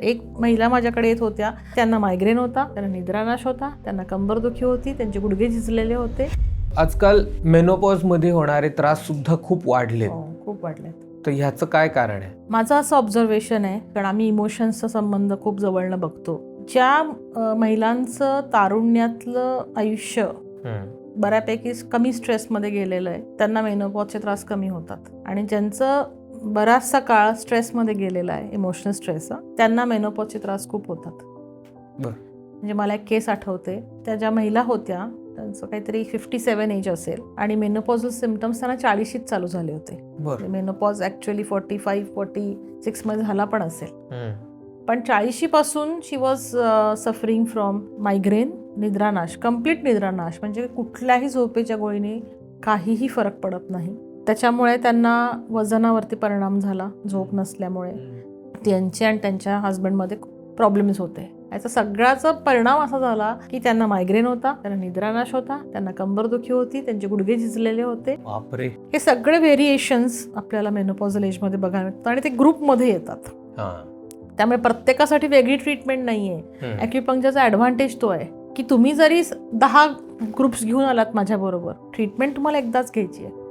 एक महिला माझ्याकडे येत होत्या, त्यांना मायग्रेन होता, त्यांना निद्रानाश होता, त्यांना कंबरदुखी होती, त्यांचे गुडघे झिजलेले होते. आजकाल मेनोपॉजमध्ये होणारे त्रास सुद्धा खूप वाढलेत. खूप वाढले. तर ह्याचं काय कारण आहे? माझं असं ऑब्झर्वेशन आहे, कारण आम्ही इमोशन्सचा संबंध खूप जवळनं बघतो. ज्या महिलांचं तारुण्यातलं आयुष्य बऱ्यापैकी कमी स्ट्रेसमध्ये गेलेलं आहे, त्यांना मेनोपॉजचे त्रास कमी होतात. आणि ज्यांचं बराचसा काळ स्ट्रेसमध्ये गेलेला आहे, इमोशनल स्ट्रेस, त्यांना मेनोपॉजचे त्रास खूप होतात. म्हणजे मला एक केस आठवते, त्या ज्या महिला होत्या त्यांचं काहीतरी 57 एज असेल आणि मेनोपॉजल सिम्पटम्स त्यांना 40शीत चालू झाले होते. मेनोपॉज ॲक्च्युअली 45-46 मध्ये झाला पण असेल, पण 40शी पासून शी वॉज सफरिंग फ्रॉम मायग्रेन, निद्रानाश, कम्प्लीट निद्रानाश, म्हणजे कुठल्याही झोपेच्या गोळीने काहीही फरक पडत नाही. त्याच्यामुळे त्यांना वजनावरती परिणाम झाला, झोप नसल्यामुळे त्यांचे आणि त्यांच्या हस्बंडमध्ये प्रॉब्लेम्स होते. याचा सगळ्याचा परिणाम असा झाला की त्यांना मायग्रेन होता, त्यांना निद्रानाश होता, त्यांना कंबरदुखी होती, त्यांचे गुडघे झिजलेले होते. बापरे. हे सगळे व्हेरिएशन्स आपल्याला मेनोपॉजल एजमध्ये बघायला मिळतात आणि ते ग्रुपमध्ये येतात. त्यामुळे प्रत्येकासाठी वेगळी ट्रीटमेंट नाहीये. ॲक्युपंक्चरचा ॲडव्हान्टेज तो आहे की तुम्ही जरी 10 ग्रुप्स घेऊन आलात माझ्याबरोबर, ट्रीटमेंट तुम्हाला एकदाच घ्यायची आहे.